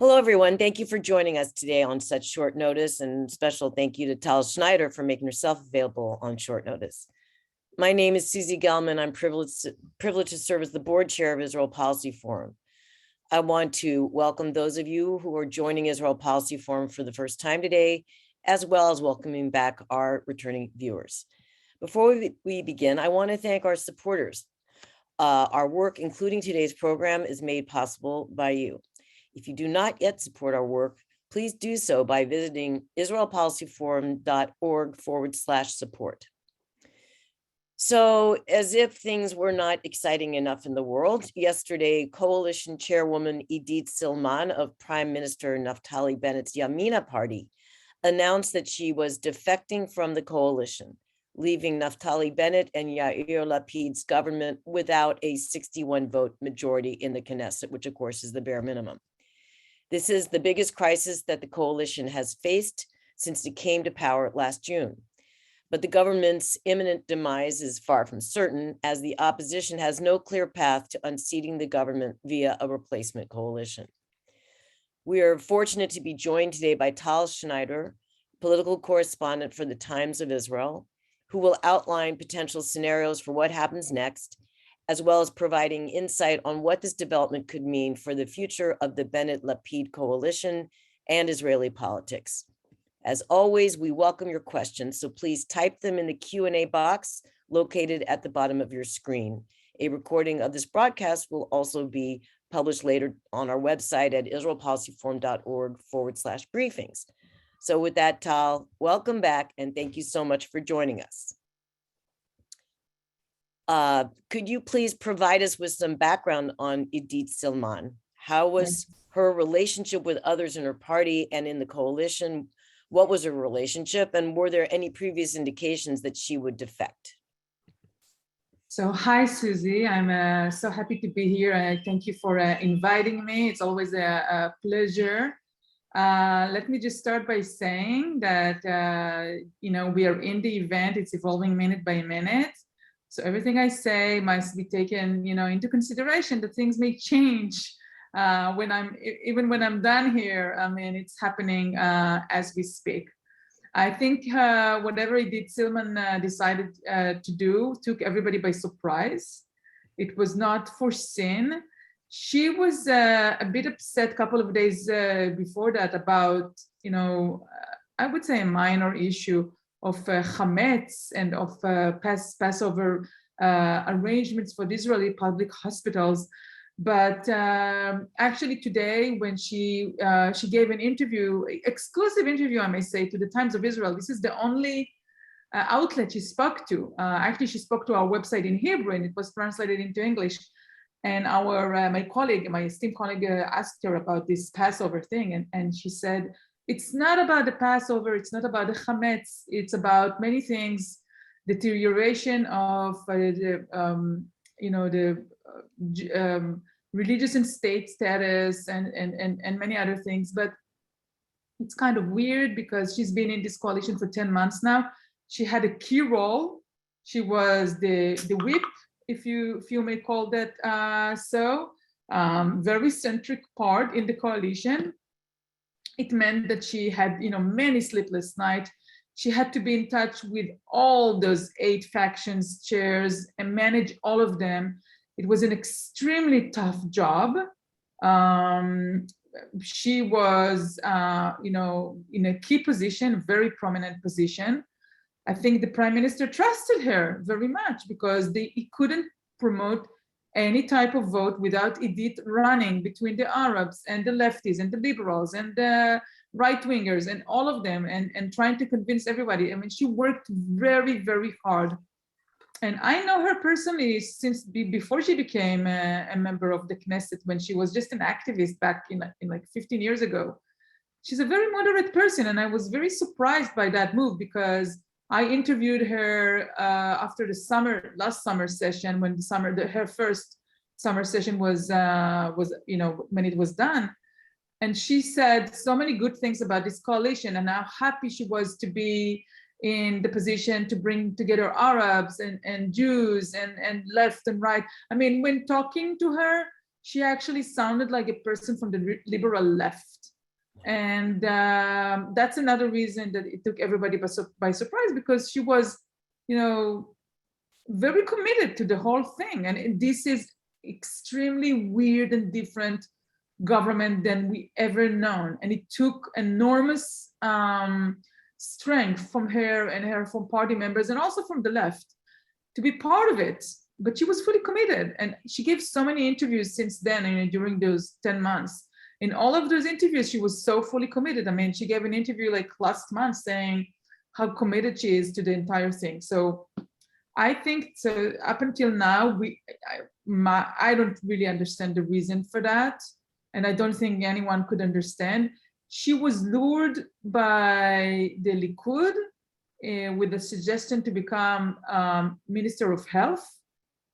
Hello, everyone. Thank you for joining us today on such short notice, and special thank you to Tal Schneider for making herself available on short notice. My name is Susie Gelman. I'm privileged to serve as the board chair of Israel Policy Forum. I want to welcome those of you who are joining Israel Policy Forum for the first time today, as well as welcoming back our returning viewers. Before we begin, I want to thank our supporters. Our work, including today's program, is made possible by you. If you do not yet support our work, please do so by visiting israelpolicyforum.org/support. So, as if things were not exciting enough in the world, yesterday, Coalition Chairwoman Idit Silman of Prime Minister Naftali Bennett's Yamina party announced that she was defecting from the coalition, leaving Naftali Bennett and Yair Lapid's government without a 61-vote majority in the Knesset, which of course is the bare minimum. This is the biggest crisis that the coalition has faced since it came to power last June. But the government's imminent demise is far from certain, as the opposition has no clear path to unseating the government via a replacement coalition. We are fortunate to be joined today by Tal Schneider, political correspondent for the Times of Israel, who will outline potential scenarios for what happens next, as well as providing insight on what this development could mean for the future of the Bennett-Lapid coalition and Israeli politics. As always, we welcome your questions, so please type them in the Q&A box located at the bottom of your screen. A recording of this broadcast will also be published later on our website at israelpolicyforum.org/briefings. So with that, Tal, welcome back, and thank you so much for joining us. Could you please provide us with some background on Idit Silman? How was her relationship with others in her party and in the coalition? What was her relationship, and were there any previous indications that she would defect? So hi, Susie. I'm so happy to be here. Thank you for inviting me. It's always a pleasure. Let me just start by saying that, we are in the event. It's evolving minute by minute. So everything I say must be taken, into consideration that things may change even when I'm done here. I mean, it's happening as we speak. I think whatever Idit Silman decided to do took everybody by surprise. It was not foreseen. She was a bit upset a couple of days before that about, I would say a minor issue of hametz and of Passover arrangements for the Israeli public hospitals. But actually today, when she gave an interview, exclusive interview, I may say, to the Times of Israel, this is the only outlet she spoke to. Actually, she spoke to our website in Hebrew, and it was translated into English. And my esteemed colleague asked her about this Passover thing, and she said, it's not about the Passover, it's not about the hametz, it's about many things, deterioration of the religious and state status and many other things. But it's kind of weird because she's been in this coalition for 10 months now. She had a key role. She was the whip, if you may call that very centric part in the coalition. It meant that she had, many sleepless nights. She had to be in touch with all those 8 factions chairs and manage all of them. It was an extremely tough job. She was, in a key position, very prominent position. I think the prime minister trusted her very much because he couldn't promote any type of vote without Idit running between the Arabs and the lefties and the liberals and the right-wingers and all of them and trying to convince everybody. I mean, she worked very, very hard. And I know her personally since before she became a member of the Knesset, when she was just an activist back in like 15 years ago. She's a very moderate person, and I was very surprised by that move because I interviewed her after the last summer session, when her first summer session was when it was done. And she said so many good things about this coalition and how happy she was to be in the position to bring together Arabs and Jews and left and right. I mean, when talking to her, she actually sounded like a person from the liberal left. And that's another reason that it took everybody by surprise, because she was, very committed to the whole thing. And this is extremely weird and different government than we ever known. And it took enormous strength from her and her from party members and also from the left to be part of it. But she was fully committed. And she gave so many interviews since then, during those 10 months. In all of those interviews, she was so fully committed. I mean, she gave an interview like last month saying how committed she is to the entire thing. So I think so up until now, I don't really understand the reason for that. And I don't think anyone could understand. She was lured by the Likud with the suggestion to become Minister of Health.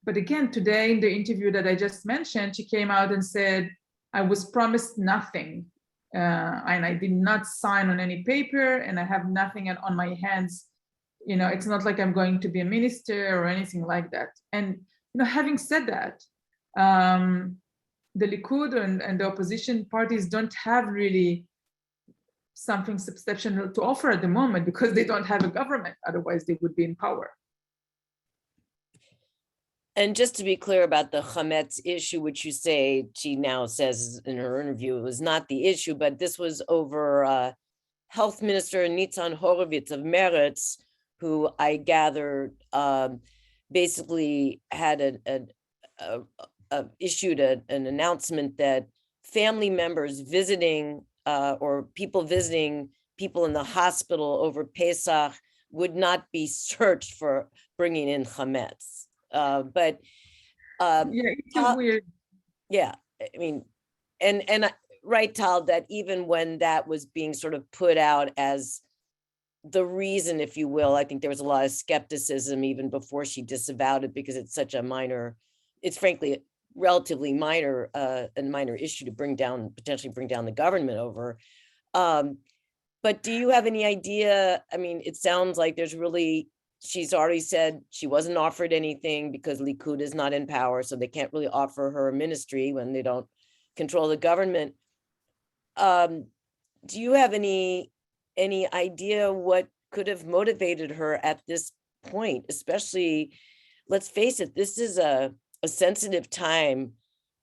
But again, today in the interview that I just mentioned, she came out and said, I was promised nothing, and I did not sign on any paper, and I have nothing on my hands. It's not like I'm going to be a minister or anything like that. And having said that, the Likud and the opposition parties don't have really something substantial to offer at the moment because they don't have a government. Otherwise, they would be in power. And just to be clear about the hametz issue, which you say she now says in her interview, it was not the issue, but this was over Health Minister Nitzan Horowitz of Meretz, who I gather basically had issued an announcement that family members visiting or people visiting people in the hospital over Pesach would not be searched for bringing in hametz. But it's weird. Yeah, I mean, and right, Tal, that even when that was being sort of put out as the reason, if you will, I think there was a lot of skepticism even before she disavowed it, because it's such a minor, it's frankly relatively minor, a minor issue to potentially bring down the government over. But do you have any idea? I mean, it sounds like she's already said she wasn't offered anything because Likud is not in power, so they can't really offer her a ministry when they don't control the government. Do you have any idea what could have motivated her at this point? Especially, let's face it, this is a sensitive time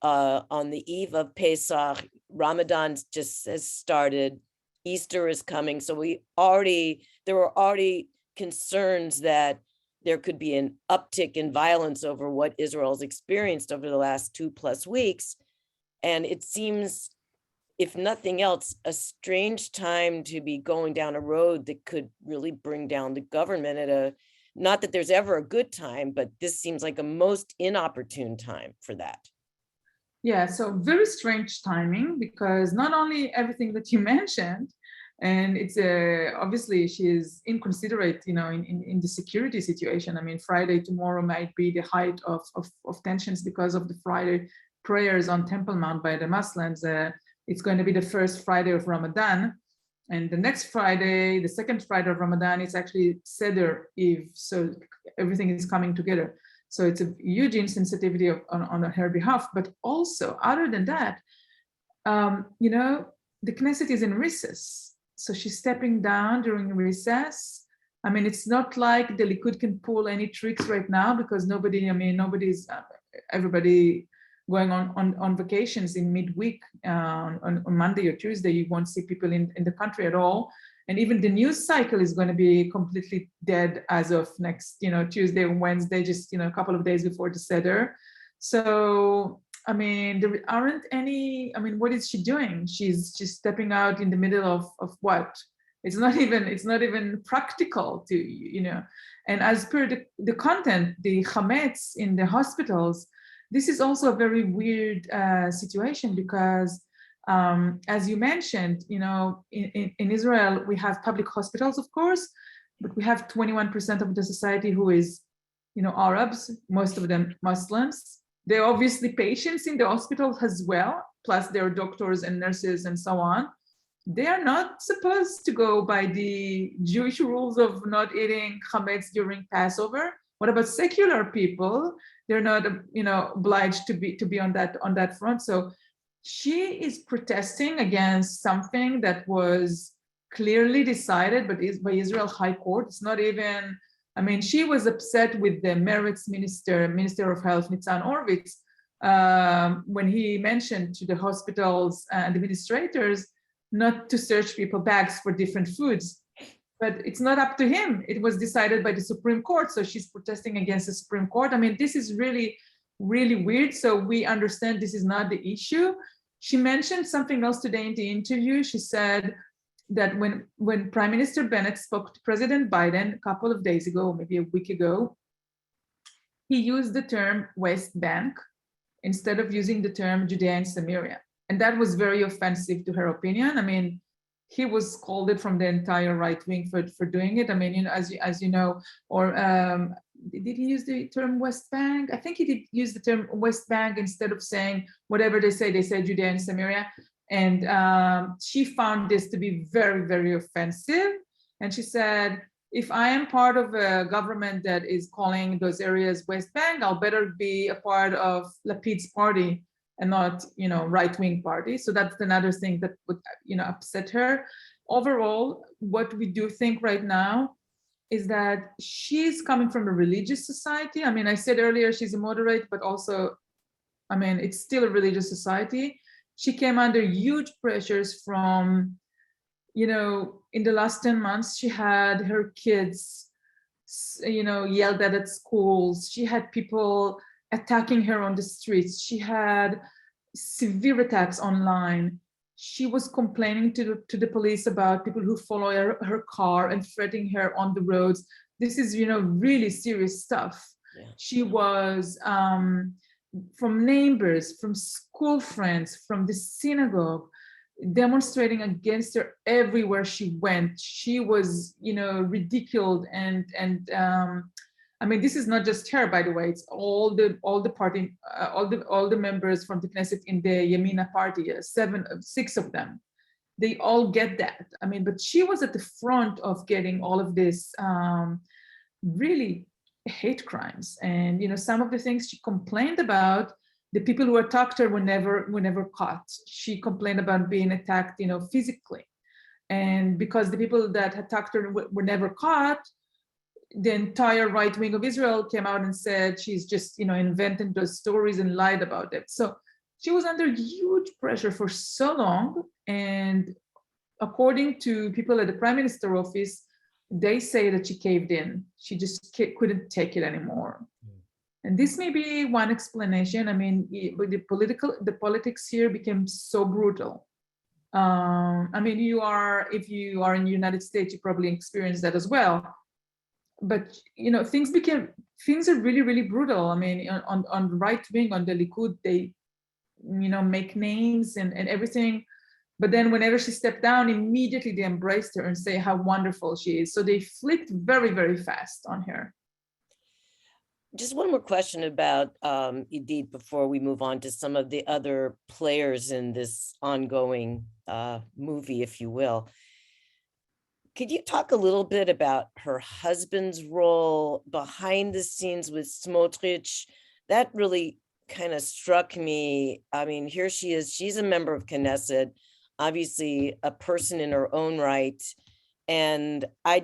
on the eve of Pesach. Ramadan just has started. Easter is coming, so there were already concerns that there could be an uptick in violence over what Israel's experienced over the last 2+ weeks. And it seems, if nothing else, a strange time to be going down a road that could really bring down the government not that there's ever a good time, but this seems like a most inopportune time for that. Yeah, so very strange timing, because not only everything that you mentioned, and it's obviously she is inconsiderate, in the security situation. I mean, tomorrow might be the height of tensions because of the Friday prayers on Temple Mount by the Muslims. It's going to be the first Friday of Ramadan. And the next Friday, the second Friday of Ramadan, it's actually Seder Eve. So everything is coming together. So it's a huge insensitivity on her behalf. But also, other than that, the Knesset is in recess. So she's stepping down during recess. I mean, it's not like the Likud can pull any tricks right now, because everybody going on vacations in midweek on Monday or Tuesday. You won't see people in the country at all. And even the news cycle is going to be completely dead as of next, Tuesday or Wednesday, just, a couple of days before the Seder. So, I mean, there aren't any, what is she doing? She's stepping out in the middle of what? It's not even practical to, and as per the content, the hametz in the hospitals, this is also a very weird situation, because as you mentioned, in Israel, we have public hospitals, of course, but we have 21% of the society who is, Arabs, most of them Muslims. They're obviously patients in the hospital as well, plus they're doctors and nurses and so on. They are not supposed to go by the Jewish rules of not eating hametz during Passover, What about secular people? They're not, obliged to be on that front. So she is protesting against something that was clearly decided, but is by Israel High Court. It's not even. I mean, she was upset with the Meretz Minister of Health, Nitzan Horowitz, when he mentioned to the hospitals and administrators not to search people bags for different foods. But it's not up to him. It was decided by the Supreme Court. So she's protesting against the Supreme Court. I mean, this is really, really weird. So we understand this is not the issue. She mentioned something else today in the interview. She said that when Prime Minister Bennett spoke to President Biden a couple of days ago, maybe a week ago, he used the term West Bank instead of using the term Judea and Samaria. And that was very offensive to her opinion. I mean, he was scolded from the entire right wing for doing it. I mean, as you know, or did he use the term West Bank? I think he did use the term West Bank instead of saying whatever they say Judea and Samaria. And she found this to be very, very offensive. And she said, if I am part of a government that is calling those areas West Bank, I'll better be a part of Lapid's party and not, right-wing party. So that's another thing that would, upset her. Overall, what we do think right now is that she's coming from a religious society. I mean, I said earlier she's a moderate, but also, I mean, it's still a religious society. She came under huge pressures from, in the last 10 months, she had her kids, yelled at schools. She had people attacking her on the streets. She had severe attacks online. She was complaining to the police about people who follow her car and threatening her on the roads. This is, really serious stuff. Yeah. She was from neighbors, from school friends, from the synagogue, demonstrating against her everywhere she went. She was, ridiculed and I mean, this is not just her, by the way. It's all the party, all the members from the Knesset in the Yamina party, 6 of them. They all get that. I mean, but she was at the front of getting all of this really hate crimes. And some of the things she complained about, the people who attacked her were never caught. She complained about being attacked, physically. And because the people that attacked her were never caught, the entire right wing of Israel came out and said she's just, invented those stories and lied about it. So she was under huge pressure for so long. And according to people at the Prime Minister office, they say that she caved in. She just couldn't take it anymore. And this may be one explanation. I mean, the politics here became so brutal. I mean, if you are in the United States, you probably experienced that as well. But things are really, really brutal. I mean, on the right wing, on the Likud, they, make names and everything. But then whenever she stepped down, immediately they embraced her and say how wonderful she is. So they flicked very, very fast on her. Just one more question about Idit before we move on to some of the other players in this ongoing movie, if you will. Could you talk a little bit about her husband's role behind the scenes with Smotrich? That really kind of struck me. I mean, here she is. She's a member of Knesset, obviously a person in her own right. And I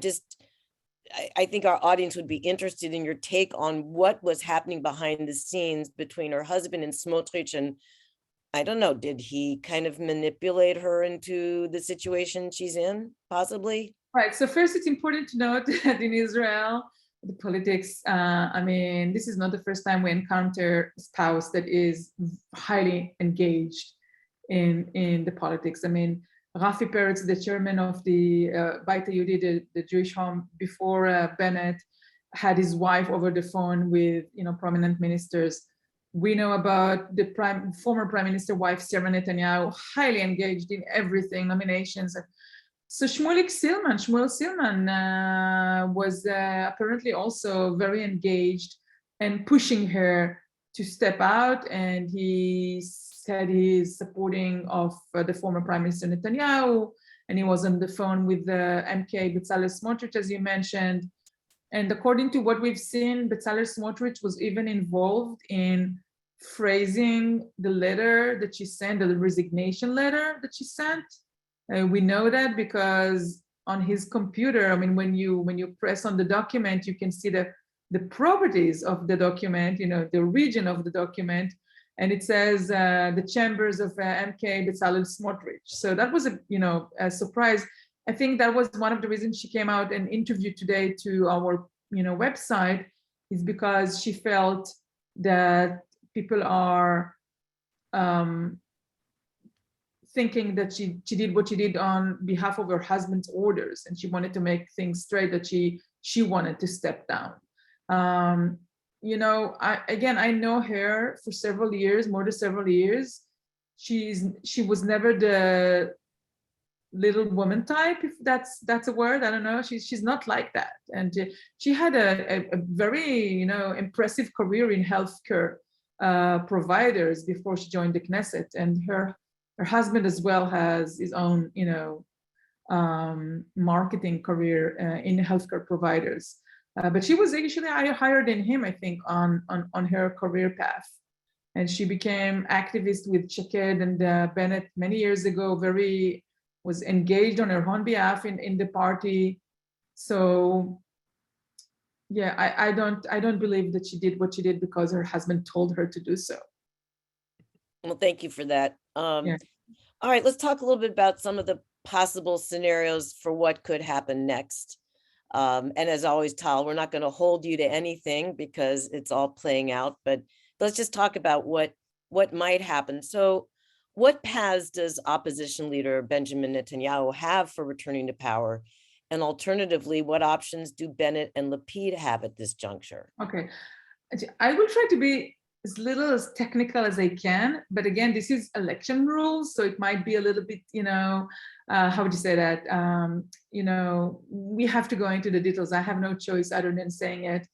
think our audience would be interested in your take on what was happening behind the scenes between her husband and Smotrich. And I don't know, did he kind of manipulate her into the situation she's in, possibly? Right. So first, it's important to note that in Israel, the politics, I mean, this is not the first time we encounter a spouse that is highly engaged in the politics. I mean, Rafi Peretz, the chairman of the Beit Yehudi, the Jewish home, before Bennett, had his wife over the phone with prominent ministers. We know about the former prime minister wife, Sarah Netanyahu, highly engaged in everything, nominations. So Shmuel Silman was apparently also very engaged and pushing her to step out. And he said he's supporting of the former Prime Minister Netanyahu. And he was on the phone with the MK Bezalel Smotrich, as you mentioned. And according to what we've seen, Bezalel Smotrich was even involved in phrasing the letter that she sent, the resignation letter that she sent. We know that because on his computer, I mean, when you press on the document, you can see the properties of the document, the region of the document, and it says the chambers of MK Bezalel Smotrich. So that was a surprise. I think that was one of the reasons she came out and interviewed today to our website, is because she felt that people are thinking that she did what she did on behalf of her husband's orders, and she wanted to make things straight, that she wanted to step down. I know her for several years, more than several years. She was never the little woman type, if that's a word. I don't know. She's not like that, and she had a very impressive career in healthcare providers before she joined the Knesset, and her husband as well has his own marketing career in healthcare providers. But she was actually higher than him, I think, on her career path. And she became activist with Shaked and Bennett many years ago, was engaged on her own behalf in the party. So yeah, I don't believe that she did what she did because her husband told her to do so. Well, thank you for that. Yeah. All right, let's talk a little bit about some of the possible scenarios for what could happen next. And as always, Tal, we're not going to hold you to anything because it's all playing out, but let's just talk about what might happen. So what paths does opposition leader Benjamin Netanyahu have for returning to power? And alternatively, what options do Bennett and Lapid have at this juncture? Okay, I will try to be as little as technical as I can, but again, this is election rules, so it might be a little bit, how would you say that? We have to go into the details. I have no choice other than saying it.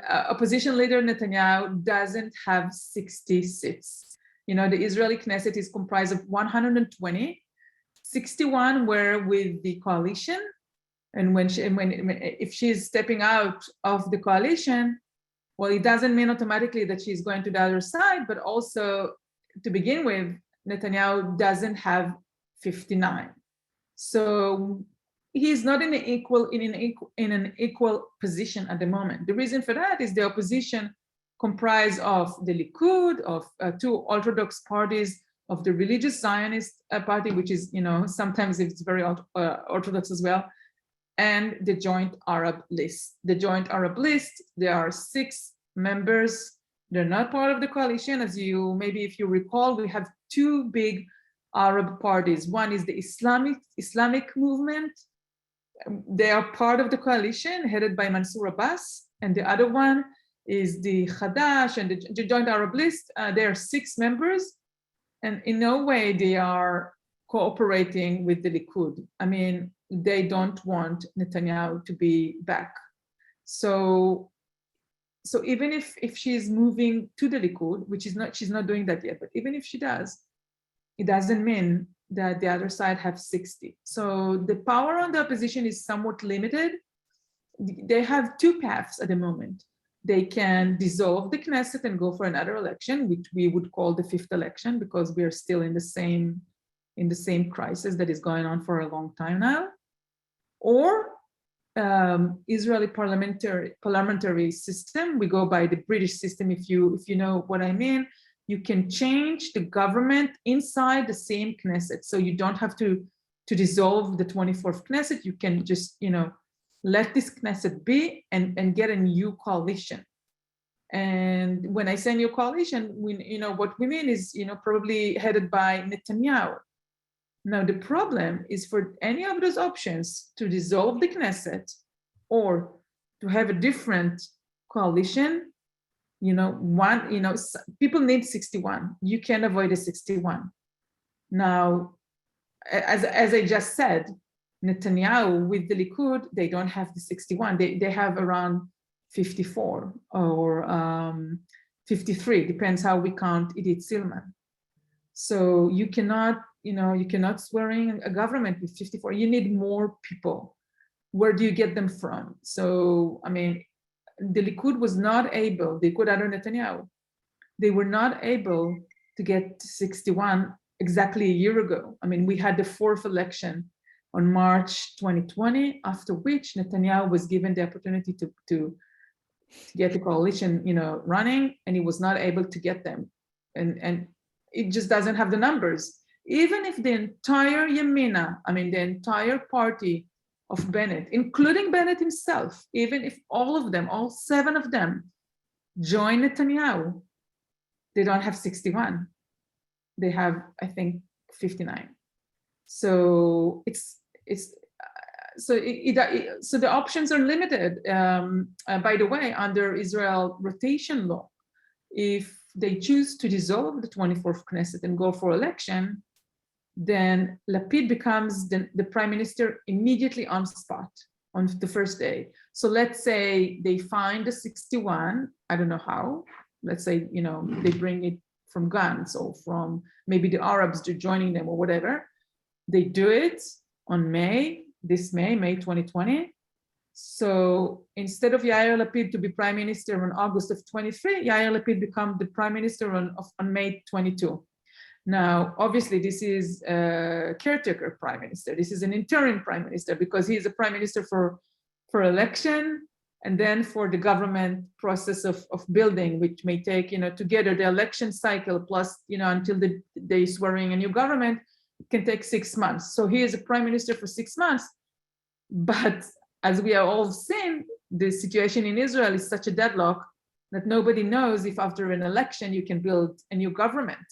Opposition leader Netanyahu doesn't have 60 seats. The Israeli Knesset is comprised of 120. 61 were with the coalition, and if she's stepping out of the coalition, well, it doesn't mean automatically that she's going to the other side, but also to begin with, Netanyahu doesn't have 59. So he's not in an equal position at the moment. The reason for that is the opposition comprised of the Likud, of two Orthodox parties, of the religious Zionist party, which is, sometimes it's very Orthodox as well, and the Joint Arab List. The Joint Arab List, there are 6 members. They're not part of the coalition. If you recall, we have 2 big Arab parties. One is the Islamic movement. They are part of the coalition headed by Mansour Abbas. And the other one is the Hadash and the Joint Arab List. There are 6 members. And in no way they are cooperating with the Likud. I mean, they don't want Netanyahu to be back. So even if she's moving to the Likud, which is she's not doing that yet, but even if she does, it doesn't mean that the other side have 60. So the power on the opposition is somewhat limited. They have 2 paths at the moment. They can dissolve the Knesset and go for another election, which we would call the 5th election, because we are still in the same crisis that is going on for a long time now. Or Israeli parliamentary system. We go by the British system, if you know what I mean. You can change the government inside the same Knesset. So you don't have to dissolve the 24th Knesset. You can just, let this Knesset be and get a new coalition. And when I say new coalition, what we mean is, probably headed by Netanyahu. Now, the problem is for any of those options to dissolve the Knesset or to have a different coalition, people need 61. You can't avoid a 61. Now, as I just said, Netanyahu with the Likud, they don't have the 61. They have around 54 or 53, depends how we count Idit Silman. So you cannot swear in a government with 54. You need more people. where do you get them from? So, I mean, the Likud was not able, the Likud under Netanyahu, they were not able to get 61 exactly a year ago. I mean, we had the fourth election on March 2020, after which Netanyahu was given the opportunity to get the coalition, running, and he was not able to get them. And it just doesn't have the numbers. Even if the entire Yamina, I mean, the entire party of Bennett, including Bennett himself, even if all of them, all 7 of them, join Netanyahu, they don't have 61. They have, I think, 59. So so the options are limited. By the way, under Israel rotation law, if they choose to dissolve the 24th Knesset and go for election, then Lapid becomes the prime minister immediately on spot on the first day. So let's say they find the 61, I don't know how, let's say, they bring it from Gantz or from maybe the Arabs to joining them or whatever. They do it on May 2020. So instead of Yair Lapid to be prime minister on August of 23, Yair Lapid become the prime minister on May 22. Now, obviously, this is a caretaker prime minister. This is an interim prime minister because he is a prime minister for election and then for the government process of building, which may take, together the election cycle plus, until they swearing a new government, it can take 6 months. So he is a prime minister for 6 months. But as we have all seen, the situation in Israel is such a deadlock that nobody knows if after an election you can build a new government.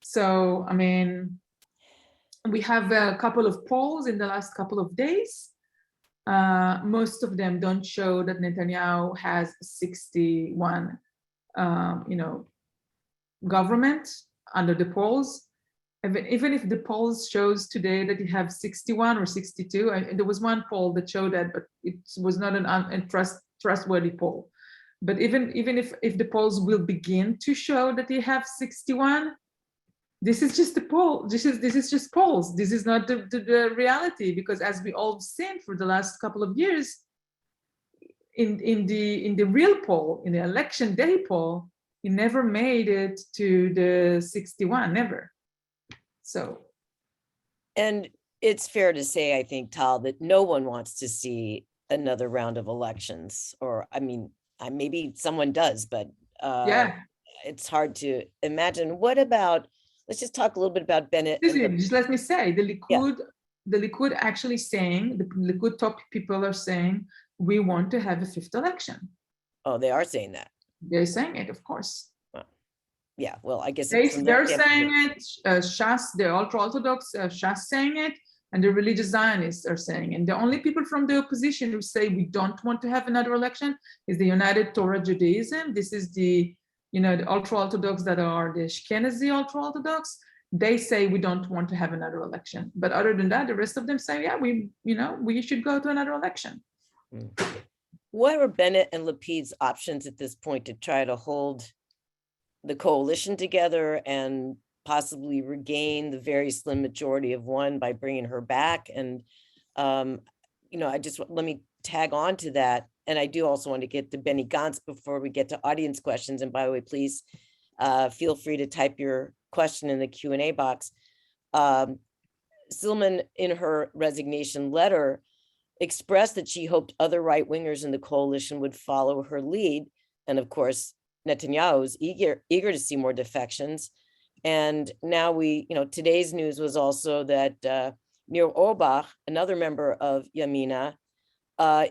So, I mean, we have a couple of polls in the last couple of days. Most of them don't show that Netanyahu has 61, government under the polls. Even if the polls shows today that you have 61 or 62, there was one poll that showed that, but it was not an trustworthy poll. But even if the polls will begin to show that you have 61, this is just a poll. This is just polls. This is not the reality, because as we all seen for the last couple of years, in the real poll, in the election day poll, he never made it to the 61, never. So, and it's fair to say, I think, Tal, that no one wants to see another round of elections, or I mean, maybe someone does, but yeah, it's hard to imagine. What about? Let's just talk a little bit about Bennett. Just let me say, the Likud actually saying, the Likud top people are saying, we want to have a 5th election. Oh, they are saying that. They're saying it, of course. Well, yeah, well, I guess they're saying it. Shas, the ultra-Orthodox Shas saying it, and the religious Zionists are saying it. And the only people from the opposition who say we don't want to have another election is the United Torah Judaism. This is the the ultra-Orthodox that are the Ashkenazi ultra-Orthodox. They say we don't want to have another election. But other than that, the rest of them say, yeah, we should go to another election. What are Bennett and Lapid's options at this point to try to hold the coalition together and possibly regain the very slim majority of one by bringing her back? And, let me tag on to that. And I do also want to get to Benny Gantz before we get to audience questions. And by the way, please feel free to type your question in the Q&A box. Silman, in her resignation letter, expressed that she hoped other right-wingers in the coalition would follow her lead. And of course, Netanyahu is eager to see more defections. And now today's news was also that Nir Orbach, another member of Yamina,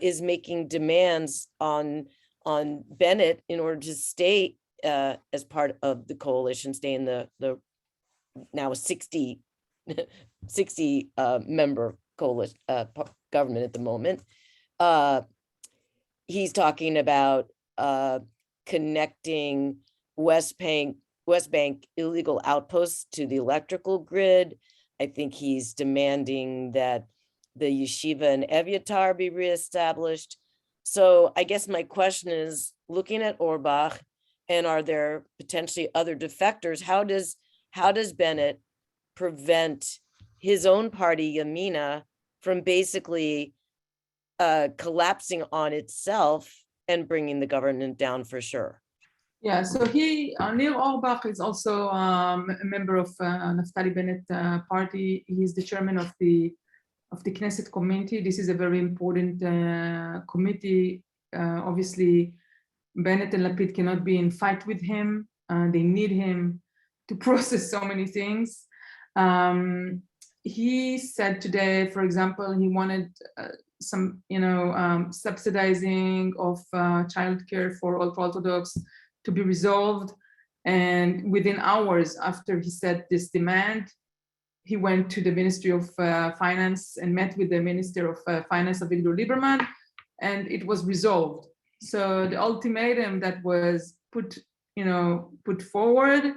is making demands on Bennett in order to stay as part of the coalition, stay in the now 60 member coalition government at the moment. He's talking about connecting West Bank illegal outposts to the electrical grid. I think he's demanding that the yeshiva in Eviatar be reestablished. So I guess my question is, looking at Orbach, and are there potentially other defectors? How does Bennett prevent his own party, Yamina, from basically collapsing on itself and bringing the government down for sure. Yeah, so Nir Orbach is also a member of Naftali Bennett party. He's the chairman of the Knesset committee. This is a very important committee. Obviously, Bennett and Lapid cannot be in fight with him. They need him to process so many things. He said today, for example, he wanted some, subsidizing of childcare for ultra-Orthodox to be resolved. And within hours after he said this demand, he went to the Ministry of Finance and met with the Minister of Finance, Avigdor Lieberman, and it was resolved. So the ultimatum that was put forward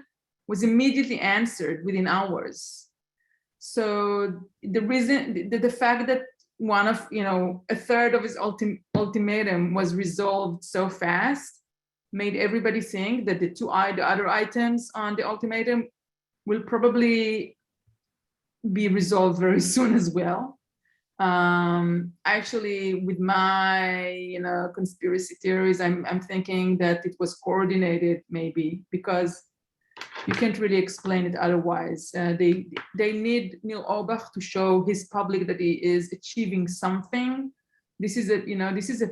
was immediately answered within hours. So the reason, the fact that a third of his ultimatum was resolved so fast made everybody think that the other items on the ultimatum will probably be resolved very soon as well. Actually, with my conspiracy theories, I'm thinking that it was coordinated, maybe, because you can't really explain it otherwise. They need Nir Orbach to show his public that he is achieving something. This is a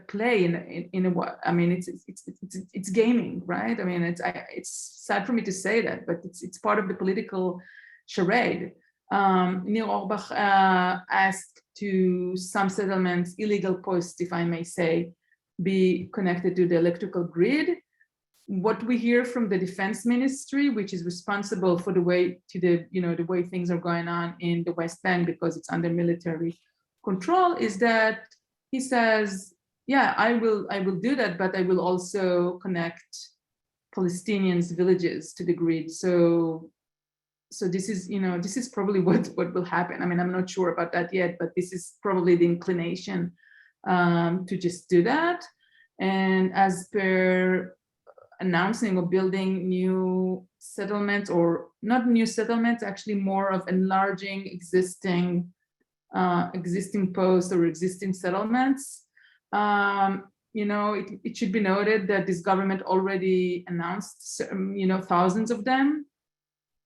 play in a what? I mean, it's gaming, right? I mean, it's sad for me to say that, but it's part of the political charade. Nir Orbach asked to some settlements, illegal posts, if I may say, be connected to the electrical grid. What we hear from the defense ministry, which is responsible for the way things are going on in the West Bank because it's under military control, is that he says, yeah, I will do that, but I will also connect Palestinians' villages to the grid. So this is probably what will happen. I mean, I'm not sure about that yet, but this is probably the inclination to just do that. And as per announcing or building new settlements, or not new settlements, actually more of enlarging existing posts or existing settlements. It should be noted that this government already announced, thousands of them.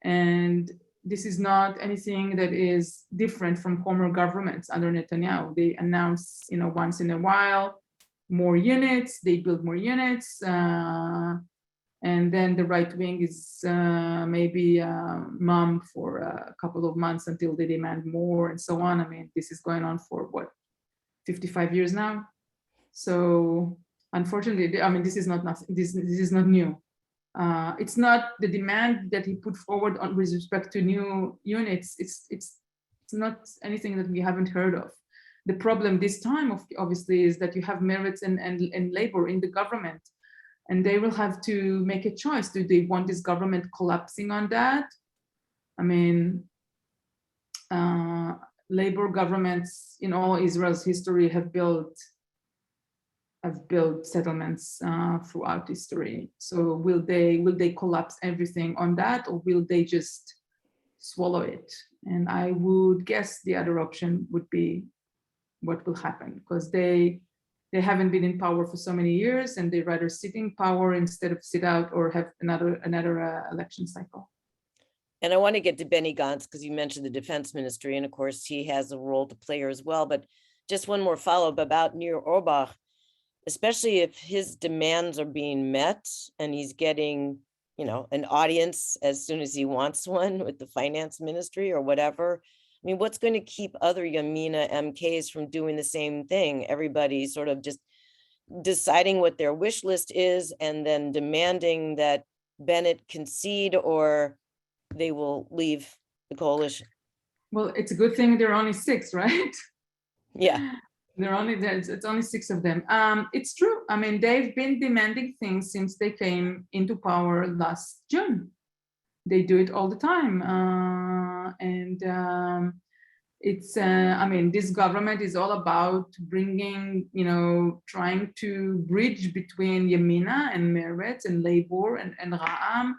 And this is not anything that is different from former governments under Netanyahu. They announce, once in a while, more units, they build more units, and then the right wing is maybe mum for a couple of months until they demand more and so on. I mean, this is going on for 55 years now. So unfortunately, I mean, this is not nothing. This is not new. It's not the demand that he put forward with respect to new units. It's not anything that we haven't heard of. The problem this time, obviously, is that you have Meretz and labor in the government, and they will have to make a choice. Do they want this government collapsing on that? I mean, labor governments in all Israel's history have built settlements throughout history. So will they collapse everything on that, or will they just swallow it? And I would guess the other option would be what will happen, because they haven't been in power for so many years, and they rather sit in power instead of sit out or have another election cycle. And I want to get to Benny Gantz, because you mentioned the defense ministry, and of course he has a role to play here as well. But just one more follow-up about Nir Orbach, especially if his demands are being met and he's getting, an audience as soon as he wants one with the finance ministry or whatever. I mean, what's going to keep other Yamina MKs from doing the same thing? Everybody sort of just deciding what their wish list is and then demanding that Bennett concede or they will leave the coalition. Well, it's a good thing there are only 6, right? Yeah. It's only 6 of them. It's true. I mean, they've been demanding things since they came into power last June. They do it all the time. This government is all about bringing, trying to bridge between Yamina and Meretz and Labor and Ra'am.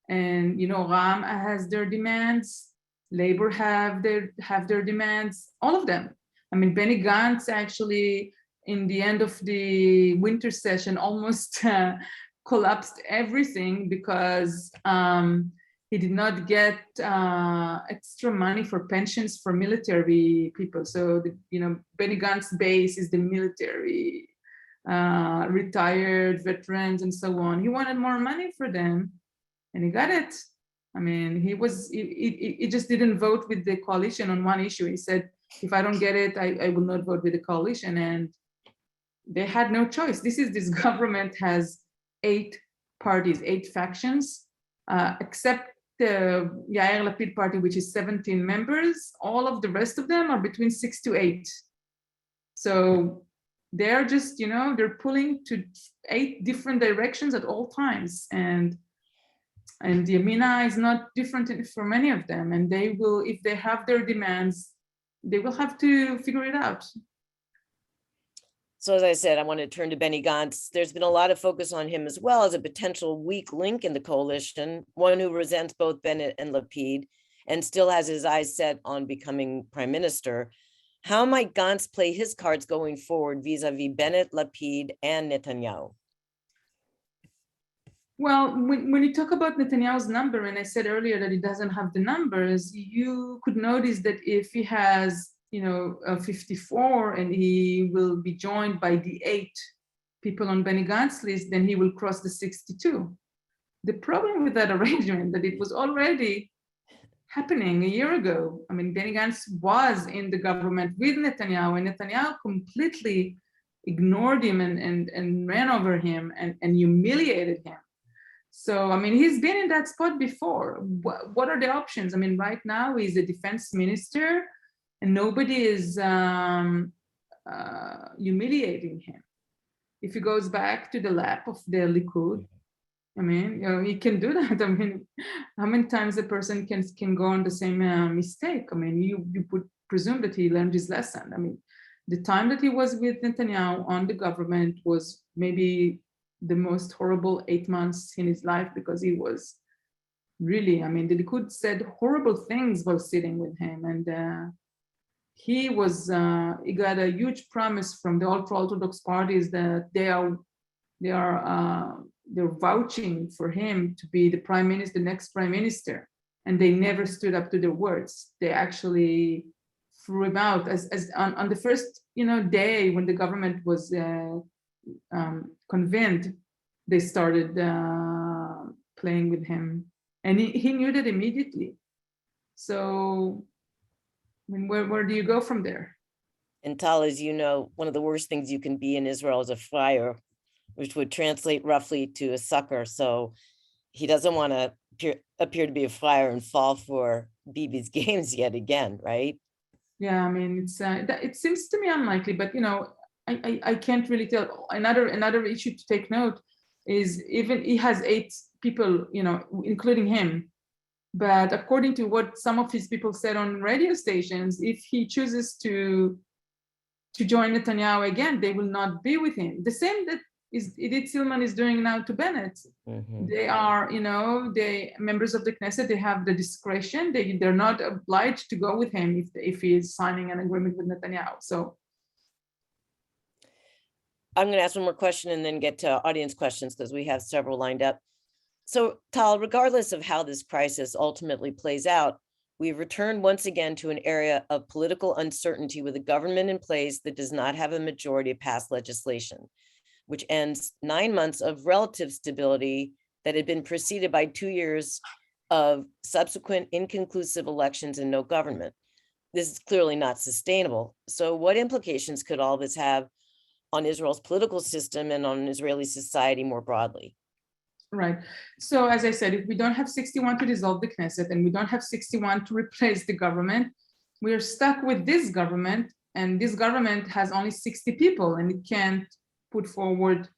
And, Ra'am has their demands. Labor have their demands, all of them. I mean, Benny Gantz actually, in the end of the winter session, almost collapsed everything because he did not get extra money for pensions for military people. So, Benny Gantz's base is the military, retired veterans and so on. He wanted more money for them, and he got it. I mean, he just didn't vote with the coalition on one issue. He said, if I don't get it, I will not vote with the coalition. And they had no choice. This government has 8 parties, 8 factions, except the Yair-Lapid party, which is 17 members. All of the rest of them are between 6 to 8. So they're just, they're pulling to 8 different directions at all times. And Yamina is not different for many of them. And they will, if they have their demands, they will have to figure it out. So as I said, I want to turn to Benny Gantz. There's been a lot of focus on him as well as a potential weak link in the coalition, one who resents both Bennett and Lapid and still has his eyes set on becoming prime minister. How might Gantz play his cards going forward vis-a-vis Bennett, Lapid, and Netanyahu? Well, when you talk about Netanyahu's number, and I said earlier that he doesn't have the numbers, you could notice that if he has, 54 and he will be joined by the 8 people on Benny Gantz's list, then he will cross the 62. The problem with that arrangement that it was already happening a year ago. I mean, Benny Gantz was in the government with Netanyahu, and Netanyahu completely ignored him and ran over him and humiliated him. So, I mean, he's been in that spot before. What are the options? I mean, right now he's a defense minister and nobody is humiliating him. If he goes back to the lap of the Likud, I mean, he can do that. I mean, how many times a person can go on the same mistake? I mean, you would presume that he learned his lesson. I mean, the time that he was with Netanyahu on the government was maybe the most horrible 8 months in his life, because he was really, I mean, the Likud said horrible things while sitting with him, and he got a huge promise from the ultra-Orthodox parties that they're vouching for him to be the prime minister, the next prime minister, and they never stood up to their words. They actually threw him out as on the first day when the government was convened. They started playing with him, and he knew that immediately. So, I mean, where do you go from there? And Tal, as you know, one of the worst things you can be in Israel is a friar, which would translate roughly to a sucker. So he doesn't want to appear to be a friar and fall for Bibi's games yet again, right? Yeah, I mean, it seems to me unlikely, but I can't really tell. Another issue to take note is even he has 8 people, including him. But according to what some of his people said on radio stations, if he chooses to join Netanyahu again, they will not be with him. The same that Idit Silman is doing now to Bennett. Mm-hmm. They are, they members of the Knesset. They have the discretion. They're not obliged to go with him if he is signing an agreement with Netanyahu. So I'm going to ask one more question and then get to audience questions because we have several lined up. So Tal, regardless of how this crisis ultimately plays out, we've returned once again to an area of political uncertainty with a government in place that does not have a majority to pass legislation, which ends 9 months of relative stability that had been preceded by 2 years of subsequent inconclusive elections and no government. This is clearly not sustainable. So what implications could all this have on Israel's political system and on Israeli society more broadly? Right. So as I said, if we don't have 61 to dissolve the Knesset and we don't have 61 to replace the government, we are stuck with this government, and this government has only 60 people and it can't put forward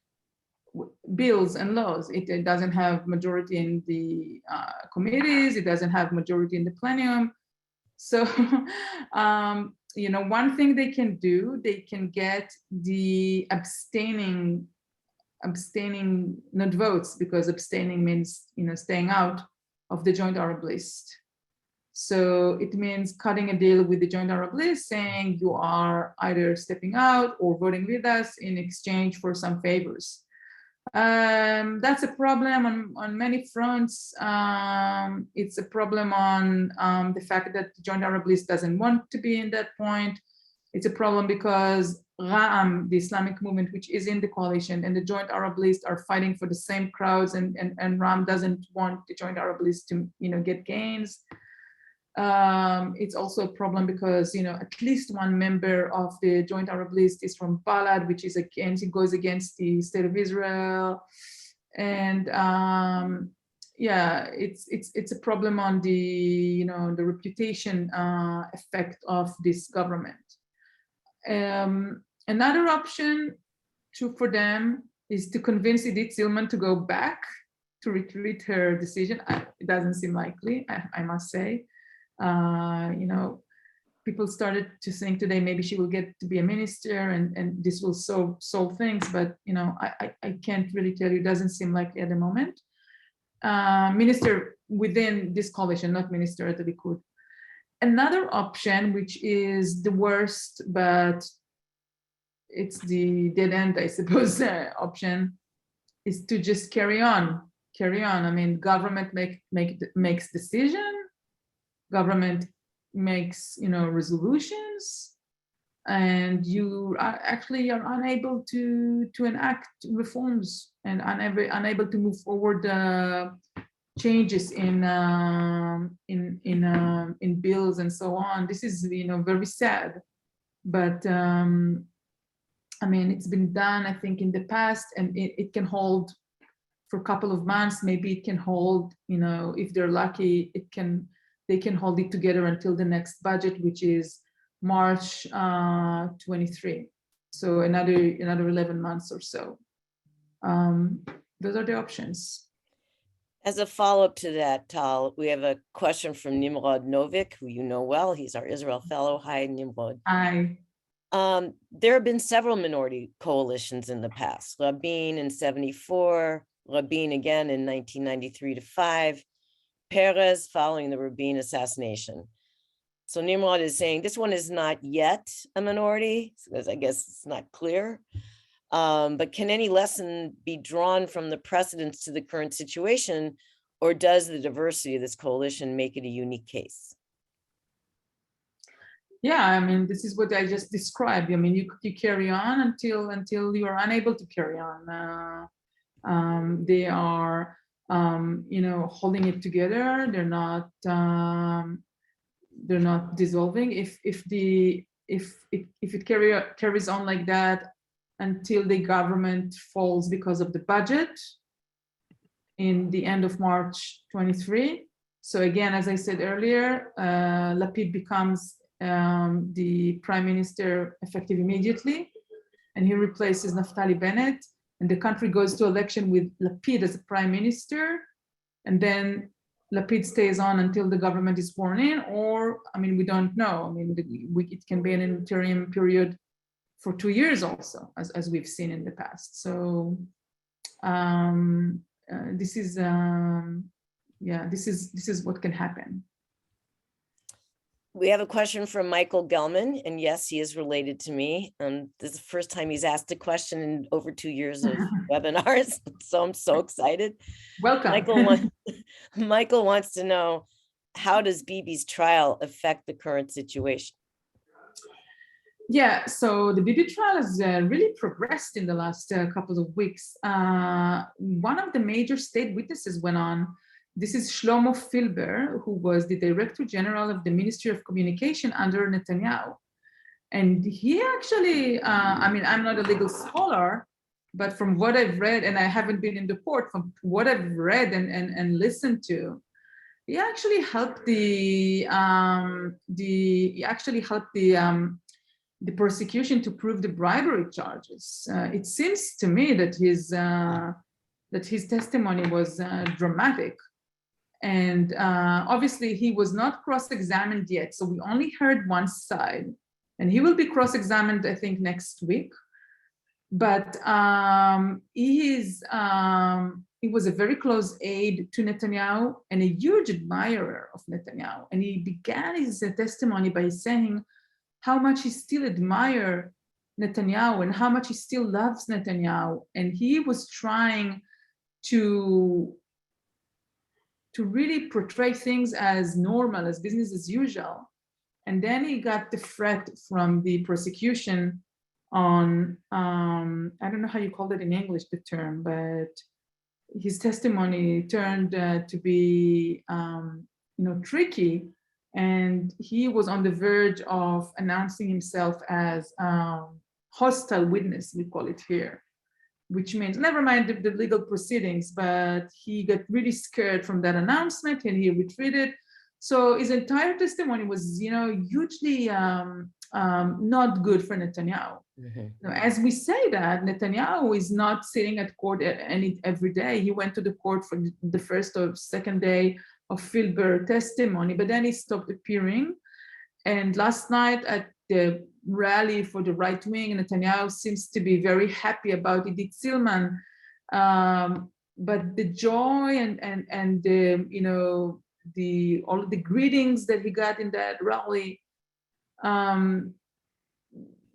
bills and laws. It doesn't have majority in the committees. It doesn't have majority in the plenum. So, one thing they can do, they can get the abstaining, not votes, because abstaining means, staying out of the joint Arab list. So it means cutting a deal with the Joint Arab List, saying you are either stepping out or voting with us in exchange for some favors. That's a problem on many fronts. It's a problem on the fact that the Joint Arab List doesn't want to be in that point. It's a problem because Ra'am, the Islamic movement, which is in the coalition, and the Joint Arab List are fighting for the same crowds, and Ra'am doesn't want the Joint Arab List to, get gains. It's also a problem because, at least one member of the Joint Arab List is from Balad, which is it goes against the state of Israel. And it's a problem on the, the reputation effect of this government. Another option for them is to convince Idit Silman to go back, to retreat her decision. It doesn't seem likely, I must say. People started to think today maybe she will get to be a minister and this will solve things, but I can't really tell you. It doesn't seem likely at the moment. Minister within this coalition, not minister at the Likud. Another option, which is the worst, but it's the dead end, I suppose, option, is to just carry on. I mean, government makes decision. Government makes, resolutions, and you are unable to enact reforms and unable to move forward changes in bills and so on. This is, very sad, but I mean, it's been done, I think, in the past, and it can hold for a couple of months. Maybe it can hold, if they're lucky, they can hold it together until the next budget, which is March 23. So another 11 months or so. Those are the options. As a follow-up to that, Tal, we have a question from Nimrod Novik, who you know well. He's our Israel Fellow. Hi, Nimrod. Hi. There have been several minority coalitions in the past. Rabin in 74, Rabin again in 1993-5, Peres following the Rabin assassination. So Nimrod is saying this one is not yet a minority, because I guess it's not clear. But can any lesson be drawn from the precedents to the current situation, or does the diversity of this coalition make it a unique case? Yeah, I mean, this is what I just described. I mean, you carry on until you are unable to carry on. They are, holding it together. They're not dissolving. If it carries on like that until the government falls because of the budget in the end of March 23. So again, as I said earlier, Lapid becomes the prime minister effective immediately, and he replaces Naftali Bennett, and the country goes to election with Lapid as a prime minister, and then Lapid stays on until the government is sworn in, or, I mean, we don't know. I mean, it can be an interim period for 2 years also, as we've seen in the past. So this is what can happen. We have a question from Michael Gelman, and yes, he is related to me. This is the first time he's asked a question in over 2 years of webinars, so I'm so excited. Welcome. Michael wants to know, how does Bibi's trial affect the current situation? Yeah, so the Bibi trial has really progressed in the last couple of weeks. One of the major state witnesses went on. This is Shlomo Filber, who was the Director General of the Ministry of Communication under Netanyahu. And he actually, I mean, I'm not a legal scholar, but from what I've read, and I haven't been in the court, from what I've read and listened to, he actually helped the prosecution to prove the bribery charges. It seems to me that his testimony was dramatic. And obviously he was not cross-examined yet, so we only heard one side. And he will be cross-examined, I think, next week. But his he was a very close aide to Netanyahu and a huge admirer of Netanyahu. And he began his testimony by saying how much he still admires Netanyahu and how much he still loves Netanyahu. And he was trying to really portray things as normal, as business as usual. And then he got the threat from the prosecution on, I don't know how you called it in English, the term, but his testimony turned to be, tricky. And he was on the verge of announcing himself as hostile witness, we call it here, which means, never mind the legal proceedings, but he got really scared from that announcement and he retreated. So his entire testimony was, hugely not good for Netanyahu. Mm-hmm. Now, as we say that, Netanyahu is not sitting at court every day. He went to the court for the first or second day of Filber testimony, but then he stopped appearing. And last night at the rally for the right wing, Netanyahu seems to be very happy about Idit Silman. But the joy and the, all the greetings that he got in that rally,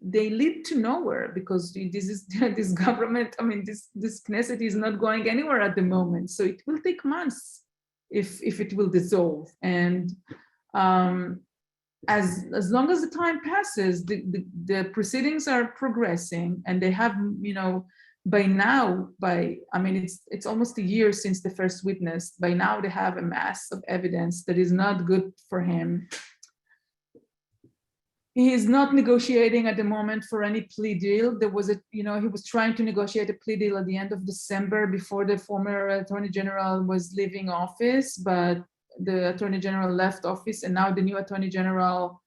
they lead to nowhere, because this government, this Knesset is not going anywhere at the moment. So it will take months if it will dissolve. And as long as the time passes, the proceedings are progressing, and they have, by now, it's almost a year since the first witness. By now, they have a mass of evidence that is not good for him. He is not negotiating at the moment for any plea deal. There was he was trying to negotiate a plea deal at the end of December before the former Attorney General was leaving office, but the Attorney General left office, and now the new Attorney General,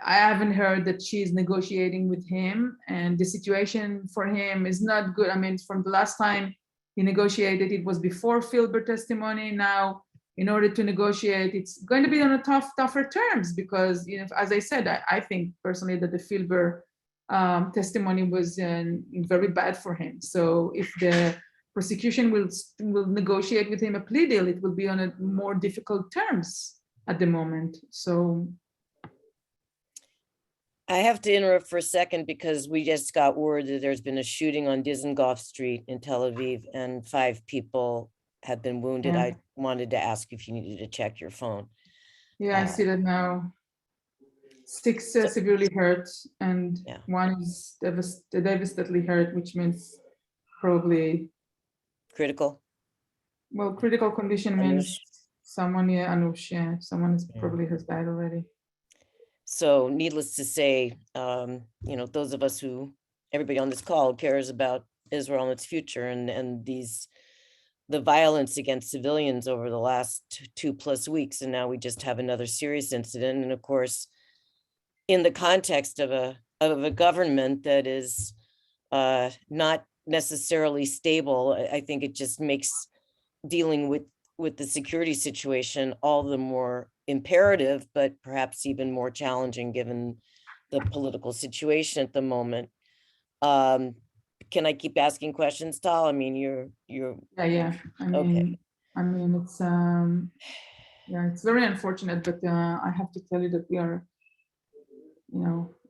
I haven't heard that she's negotiating with him, and the situation for him is not good. From the last time he negotiated, it was before Filber testimony. Now, in order to negotiate, it's going to be on tougher terms, because, as I said, I think personally that the Filber testimony was very bad for him. So if the prosecution will negotiate with him a plea deal, it will be on a more difficult terms at the moment. So I have to interrupt for a second, because we just got word that there's been a shooting on Dizengoff Street in Tel Aviv, and 5 people have been wounded. Yeah. I wanted to ask if you needed to check your phone. Yeah, I see that now. 6 severely hurt, and 1 is devastatingly hurt, which means probably critical. Well, critical condition means someone, someone probably has died already. So needless to say, those of us everybody on this call cares about Israel and its future, and the violence against civilians over the last 2+ weeks. And now we just have another serious incident. And of course, in the context of a government that is not necessarily stable, I think it just makes dealing with the security situation all the more imperative, but perhaps even more challenging given the political situation at the moment. Can I keep asking questions, Tal? You're yeah. Okay. It's very unfortunate, but I have to tell you that we are,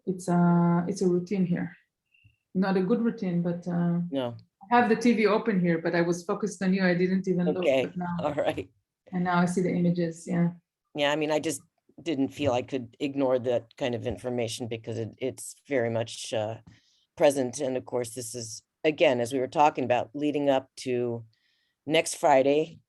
it's a routine here. Not a good routine, but no. I have the TV open here, but I was focused on you. I didn't even look. But now, all right. And now I see the images. Yeah. Yeah, I just didn't feel I could ignore that kind of information, because it's very much present. And of course, this is, again, as we were talking about, leading up to next Friday,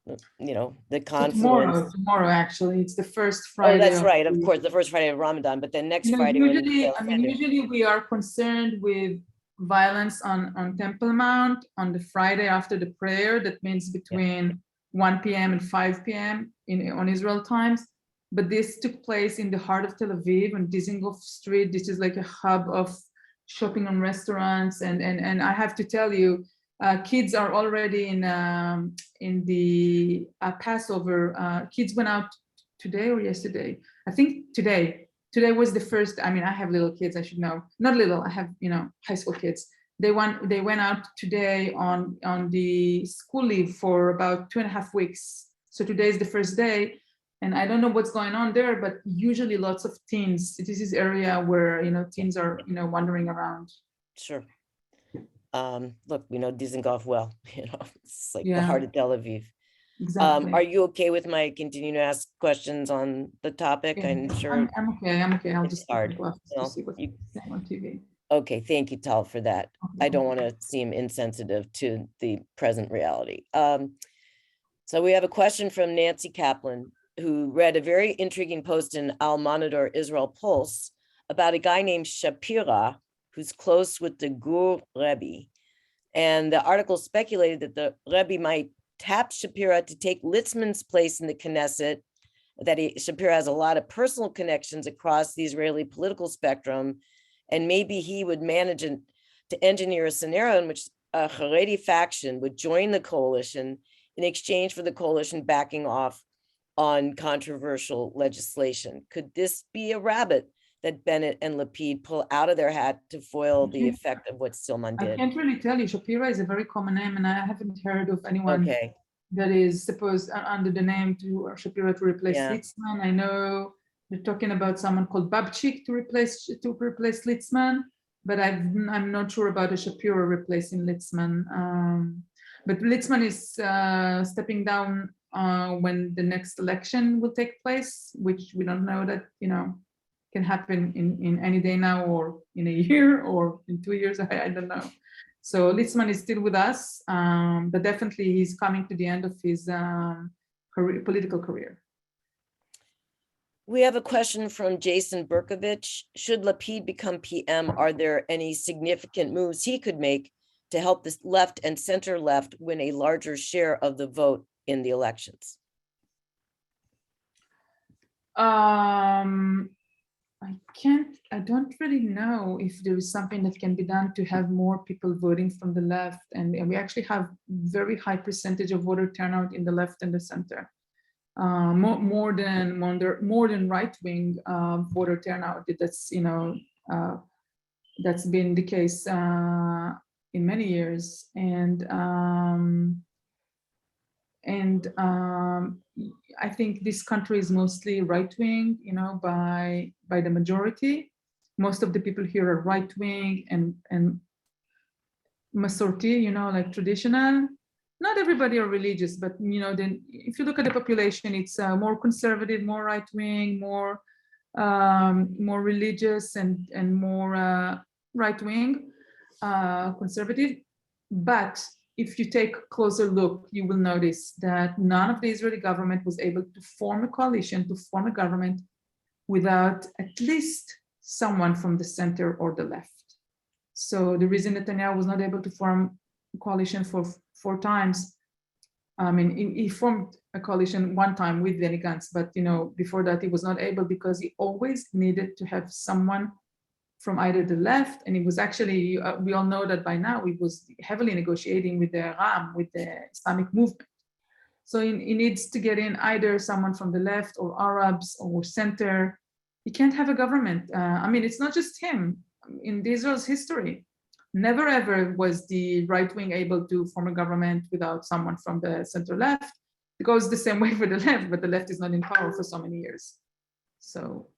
the confluence. Tomorrow, actually, it's the first Friday. Oh, that's right. Of course, the first Friday of Ramadan, but then next Friday. Usually we are concerned with violence on Temple Mount on the Friday after the prayer. That means between 1 p.m. and 5 p.m. on Israel times. But this took place in the heart of Tel Aviv on Dizengoff Street. This is like a hub of shopping and restaurants. And I have to tell you, kids are already in the Passover. Kids went out today or yesterday. I think today. Today was the first. I have little kids. I should know. Not little. I have high school kids. They went out today on the school leave for about 2.5 weeks. So today is the first day, and I don't know what's going on there, but usually lots of teens. This is area where teens are wandering around. Sure. Look, we know Dizengoff well. It's like the Yeah. heart of Tel Aviv. Exactly. Are you okay with my continuing to ask questions on the topic? Yeah, I'm sure I'm okay. I'll it's just hard. to see what's saying on TV. Okay, thank you, Tal, for that. Okay. I don't want to seem insensitive to the present reality. So we have a question from Nancy Kaplan, who read a very intriguing post in Al Monitor Israel Pulse about a guy named Shapira, who's close with the Gur Rebbe. And the article speculated that the Rebbe might tap Shapira to take Litzman's place in the Knesset, that Shapira has a lot of personal connections across the Israeli political spectrum, and maybe he would manage to engineer a scenario in which a Haredi faction would join the coalition in exchange for the coalition backing off on controversial legislation. Could this be a rabbit that Bennett and Lapid pull out of their hat to foil the effect of what Silman did? I can't really tell you. Shapira is a very common name, and I haven't heard of anyone that is supposed under the name to Shapira to replace Litzman. I know they're talking about someone called Babchik to replace Litzman, but I'm not sure about a Shapira replacing Litzman. But Litzman is stepping down when the next election will take place, which we don't know that can happen in any day now, or in a year, or in 2 years. I don't know. So Litzman is still with us, but definitely he's coming to the end of his political career. We have a question from Jason Berkovich. Should Lapid become PM, are there any significant moves he could make to help the left and center left win a larger share of the vote in the elections? I don't really know if there is something that can be done to have more people voting from the left. And we actually have very high percentage of voter turnout in the left and the center. More than right-wing voter turnout. That's been the case in many years. I think this country is mostly right-wing, by the majority. Most of the people here are right-wing and Masorti, like traditional. Not everybody are religious, but then if you look at the population, it's more conservative, more right-wing, more religious, and more right-wing, conservative. But if you take a closer look, you will notice that none of the Israeli government was able to form a coalition, to form a government without at least someone from the center or the left. So the reason Netanyahu was not able to form a coalition for 4 times, he formed a coalition one time with Benny Gantz, but before that he was not able because he always needed to have someone from either the left, and it was actually, we all know that by now, he was heavily negotiating with the Ram, with the Islamic movement. So he needs to get in either someone from the left or Arabs or center. He can't have a government. It's not just him. In Israel's history, never ever was the right wing able to form a government without someone from the center left. It goes the same way for the left, but the left is not in power for so many years. So.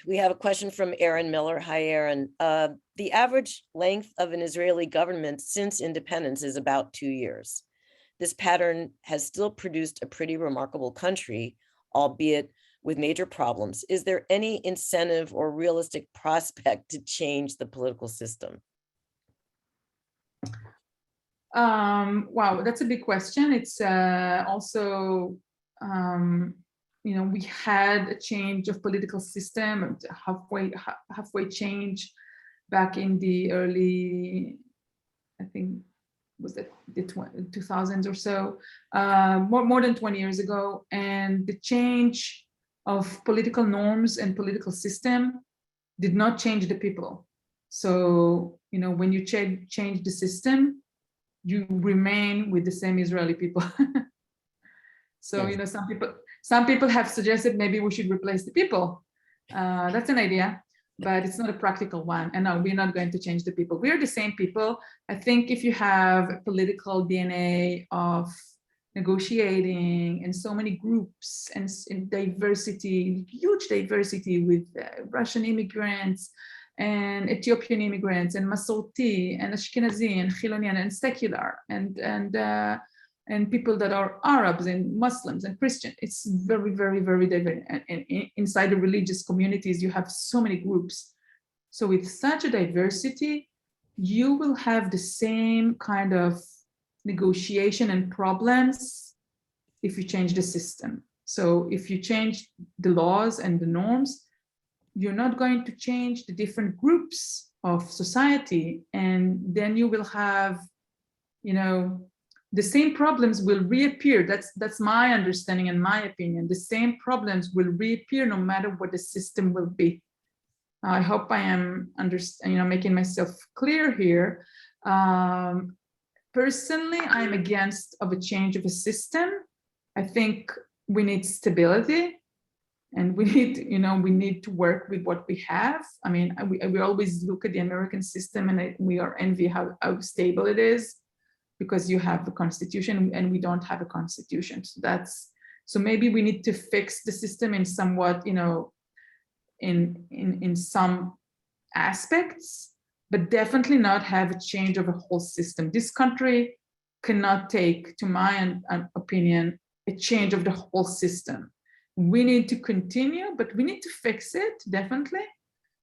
We have a question from Aaron Miller. Hi, Aaron. The average length of an Israeli government since independence is about 2 years. This pattern has still produced a pretty remarkable country, albeit with major problems. Is there any incentive or realistic prospect to change the political system? Wow, that's a big question. It's also, we had a change of political system, halfway change back in the early, I think, was it the 2000s or so, more than 20 years ago. And the change of political norms and political system did not change the people. So, when you change the system, you remain with the same Israeli people. So, Yes. some people have suggested maybe we should replace the people. That's an idea. but it's not a practical one. And no, we're not going to change the people. We're the same people. I think if you have a political DNA of negotiating and so many groups and diversity, huge diversity with Russian immigrants and Ethiopian immigrants and Masorti and Ashkenazi and Chiloni and secular and people that are Arabs and Muslims and Christian. It's very, very, very diverse. And inside the religious communities, you have so many groups. So with such a diversity, you will have the same kind of negotiation and problems if you change the system. So if you change the laws and the norms, you're not going to change the different groups of society. And then you will have, the same problems will reappear. That's my understanding and my opinion. The same problems will reappear no matter what the system will be. I hope I am making myself clear here. Personally, I'm against of a change of a system. I think we need stability, and we need to work with what we have. I mean, we always look at the American system and we are envy how stable it is, because you have a constitution and we don't have a constitution. So maybe we need to fix the system in somewhat, in some aspects, but definitely not have a change of a whole system. This country cannot take, to my opinion, a change of the whole system. We need to continue, but we need to fix it, definitely.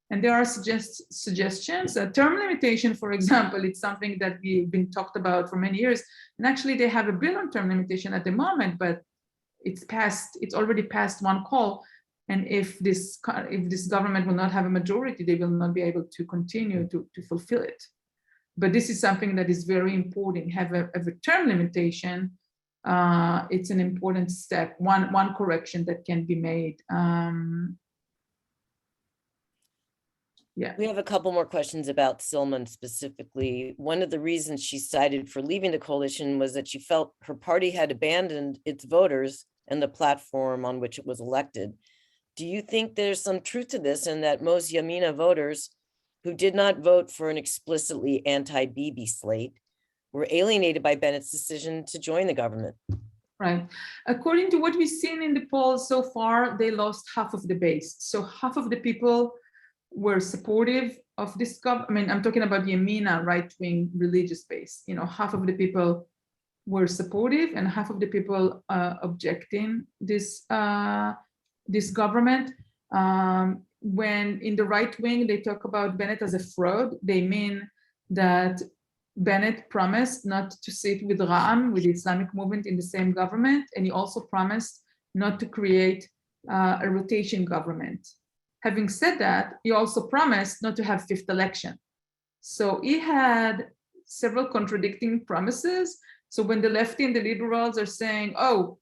And there are suggestions. A term limitation, for example, it's something that we've been talked about for many years. And actually, they have a bill on term limitation at the moment, but it's already passed one call. And if this government will not have a majority, they will not be able to continue to fulfill it. But this is something that is very important. Have a term limitation. It's an important step. One correction that can be made. Yeah. We have a couple more questions about Silman specifically. One of the reasons she cited for leaving the coalition was that she felt her party had abandoned its voters and the platform on which it was elected. Do you think there's some truth to this, and that most Yamina voters who did not vote for an explicitly anti-Bibi slate were alienated by Bennett's decision to join the government? Right. According to what we've seen in the polls so far, they lost half of the base. So half of the people were supportive of this government. I mean, I'm talking about Yamina right-wing religious base. Half of the people were supportive and half of the people objecting this government. When in the right wing they talk about Bennett as a fraud, they mean that Bennett promised not to sit with Ra'am, with the Islamic movement, in the same government, and he also promised not to create a rotation government. Having said that, he also promised not to have fifth election. So he had several contradicting promises. So when the lefty and the liberals are saying, oh,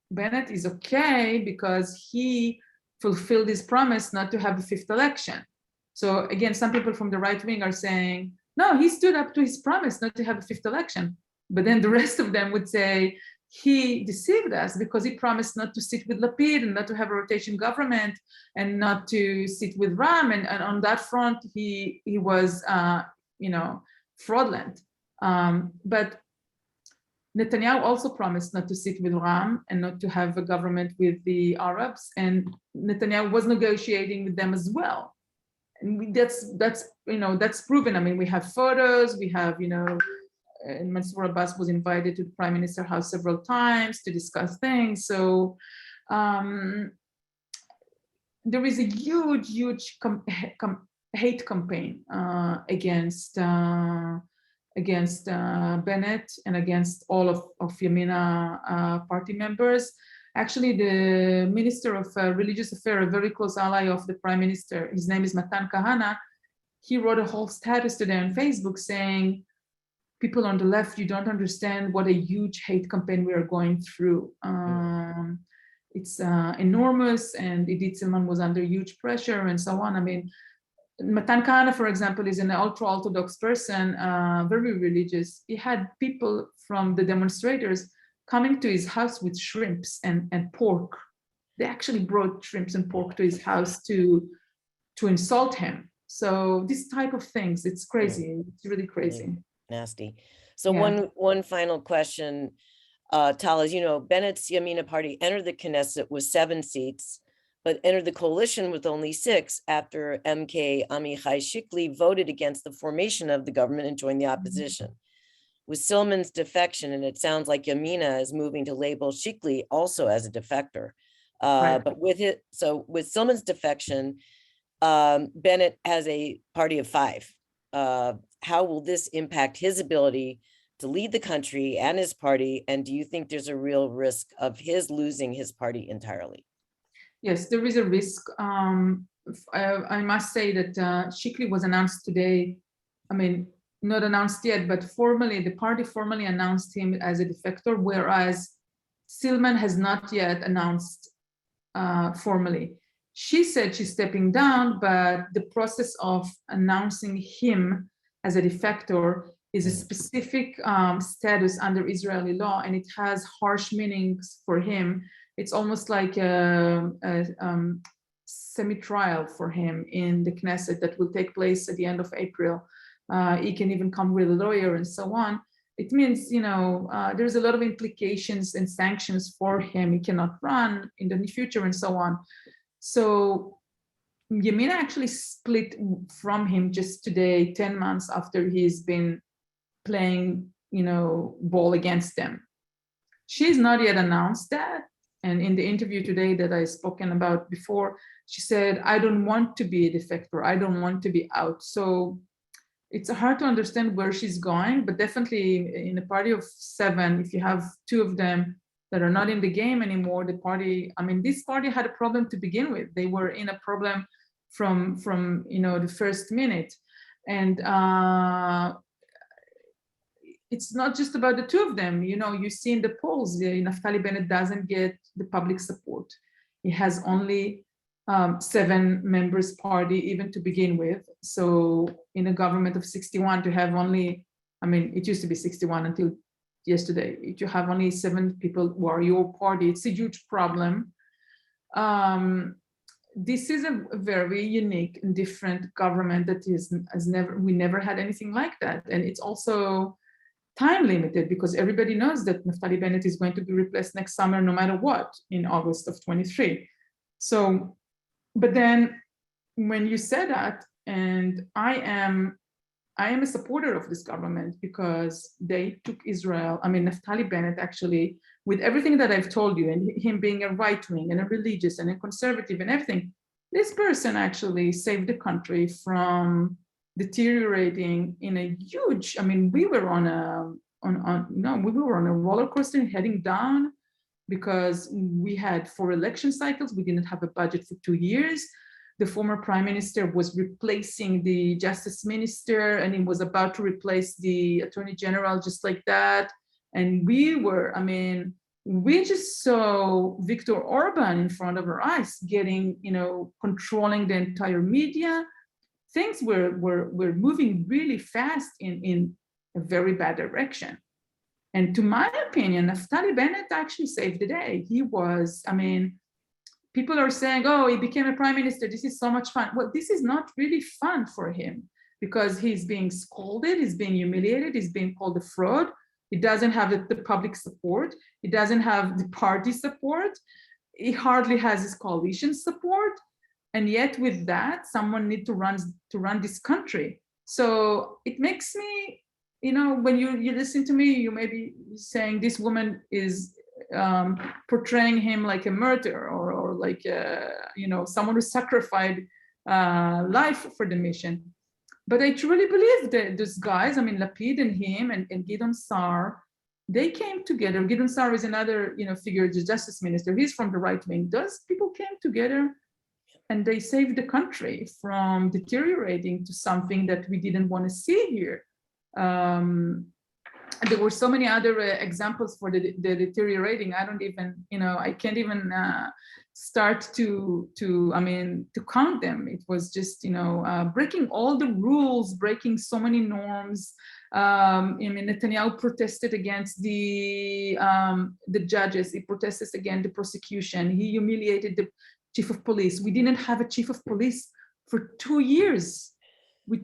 Bennett is okay because he fulfilled his promise not to have a fifth election. So again, some people from the right wing are saying, no, he stood up to his promise not to have a fifth election. But then the rest of them would say, he deceived us because he promised not to sit with Lapid and not to have a rotation government and not to sit with Ram. And on that front, he was, fraudulent. But Netanyahu also promised not to sit with Ram and not to have a government with the Arabs. And Netanyahu was negotiating with them as well. And that's proven. I mean, we have photos, we have, and Mansour Abbas was invited to the Prime Minister's house several times to discuss things. So there is a huge hate campaign against Bennett and against all of Yamina party members. Actually, the Minister of Religious Affairs, a very close ally of the Prime Minister, his name is Matan Kahana, he wrote a whole status today on Facebook saying, people on the left, you don't understand what a huge hate campaign we are going through. It's enormous, and Idit Silman was under huge pressure and so on. I mean, Matan Kahana, for example, is an ultra-Orthodox person, very religious. He had people from the demonstrators coming to his house with shrimps and pork. They actually brought shrimps and pork to his house to to insult him. So this type of things, it's crazy. It's really crazy. Really nasty. So Yeah. one final question, Tal, as you know, Bennett's Yamina party entered the Knesset with 7 seats, but entered the coalition with only 6 after MK Amichai Shikli voted against the formation of the government and joined the opposition. With Silman's defection, and it sounds like Yamina is moving to label Shikli also as a defector. Right. But with Silman's defection, Bennett has a party of 5. How will this impact his ability to lead the country and his party? And do you think there's a real risk of his losing his party entirely? Yes, there is a risk. I must say that Shikli was announced today. I mean, not announced yet, but formally, the party formally announced him as a defector, whereas Silman has not yet announced formally. She said she's stepping down, but the process of announcing him as a defector is a specific status under Israeli law, and it has harsh meanings for him. It's almost like a semi-trial for him in the Knesset that will take place at the end of April. He can even come with a lawyer and so on. It means, there's a lot of implications and sanctions for him. He cannot run in the future and so on. So Yamina actually split from him just today, 10 months after he's been playing, ball against them. She's not yet announced that. And in the interview today that I spoken about before, she said, I don't want to be a defector. I don't want to be out. So it's hard to understand where she's going, but definitely in a party of 7, if you have 2 of them that are not in the game anymore, this party had a problem to begin with. They were in a problem from the first minute. And it's not just about the 2 of them. You see in the polls, Naftali Bennett doesn't get the public support. He has only 7 members party even to begin with. So in a government of 61 to have only, it used to be 61 until yesterday, to have only 7 people who are your party, it's a huge problem. This is a very unique and different government that we never had anything like that. And it's also time limited because everybody knows that Naftali Bennett is going to be replaced next summer no matter what in August of 23. So, but then when you say that, and I am a supporter of this government because they took Israel, Naftali Bennett actually, with everything that I've told you, and him being a right-wing and a religious and a conservative and everything, this person actually saved the country from deteriorating in a huge, we were on a roller coaster heading down because we had 4 election cycles. We didn't have a budget for 2 years. The former prime minister was replacing the justice minister, and he was about to replace the attorney general just like that. And we just saw Viktor Orban in front of our eyes getting, controlling the entire media. Things were moving really fast in a very bad direction. And to my opinion, Naftali Bennett actually saved the day. He was, people are saying, oh, he became a prime minister. This is so much fun. Well, this is not really fun for him because he's being scolded, he's being humiliated, he's being called a fraud. He doesn't have the public support. He doesn't have the party support. He hardly has his coalition support. And yet with that, someone needs to run this country. So it makes me, when you listen to me, you may be saying this woman is portraying him like a murderer or like, someone who sacrificed life for the mission. But I truly believe that those guys, Lapid and him and Gideon Sar, they came together. Gideon Sar is another, figure, the justice minister. He's from the right wing. Those people came together and they saved the country from deteriorating to something that we didn't want to see here. There were so many other examples for the deteriorating. I don't even, I can't even start to count them. It was just, breaking all the rules, breaking so many norms. Netanyahu protested against the judges. He protested against the prosecution. He humiliated the chief of police. We didn't have a chief of police for 2 years.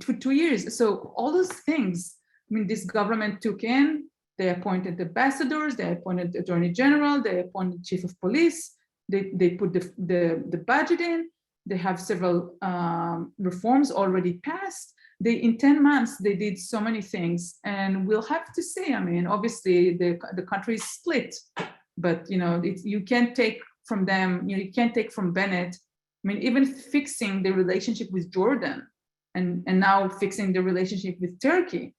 For 2 years. So all those things, I mean, this government took in, they appointed ambassadors, they appointed the attorney general, they appointed chief of police, they put the budget in, they have several reforms already passed. In 10 months, they did so many things, and we'll have to see. I mean, obviously the country is split, but you can't take from them, you can't take from Bennett. I mean, even fixing the relationship with Jordan and now fixing the relationship with Turkey.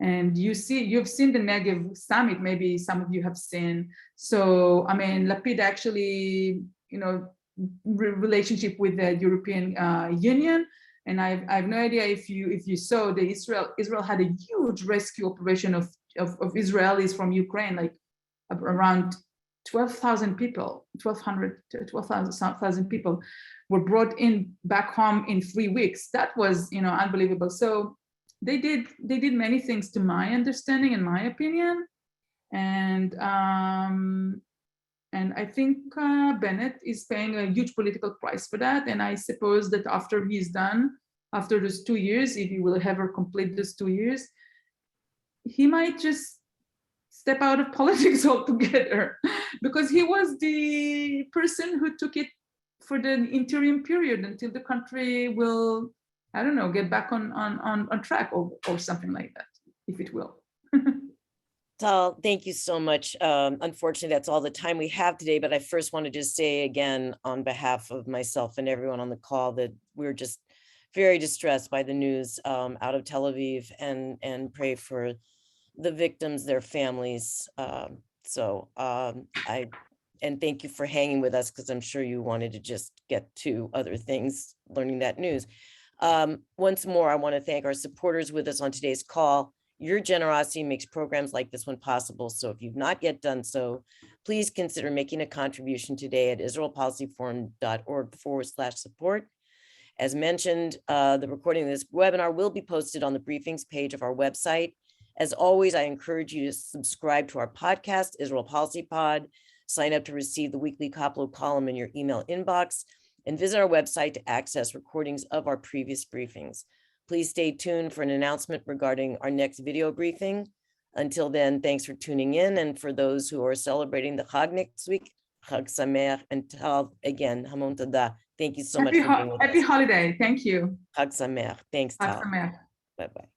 And you've seen the Negev summit, maybe some of you have seen. So, I mean, Lapid actually, relationship with the European Union. And I have no idea if you saw the Israel had a huge rescue operation of Israelis from Ukraine, like around 12,000 people, 12,000 people were brought in back home in 3 weeks. That was, unbelievable. So they did many things to my understanding and my opinion. And I think Bennett is paying a huge political price for that. And I suppose that after he's done, after those 2 years, if he will ever complete those 2 years, he might just step out of politics altogether, because he was the person who took it for the interim period until the country will, I don't know, get back on track or something like that, if it will. Tal, thank you so much. Unfortunately, that's all the time we have today, but I first want to just say again, on behalf of myself and everyone on the call, that we're just very distressed by the news out of Tel Aviv, and pray for the victims, their families. And thank you for hanging with us, because I'm sure you wanted to just get to other things, learning that news. Once more, I want to thank our supporters with us on today's call. Your generosity makes programs like this one possible. So if you've not yet done so, please consider making a contribution today at israelpolicyforum.org/support. As mentioned, the recording of this webinar will be posted on the briefings page of our website. As always, I encourage you to subscribe to our podcast, Israel Policy Pod, sign up to receive the weekly Koplo column in your email inbox, and visit our website to access recordings of our previous briefings. Please stay tuned for an announcement regarding our next video briefing. Until then, thanks for tuning in. And for those who are celebrating the Chag next week, Chag Sameach, and Tal, again, Hamon Tada. Thank you so much for being with us. Happy holiday. Thank you. Chag Sameach. Thanks, Tal. Chag Sameach. Bye-bye.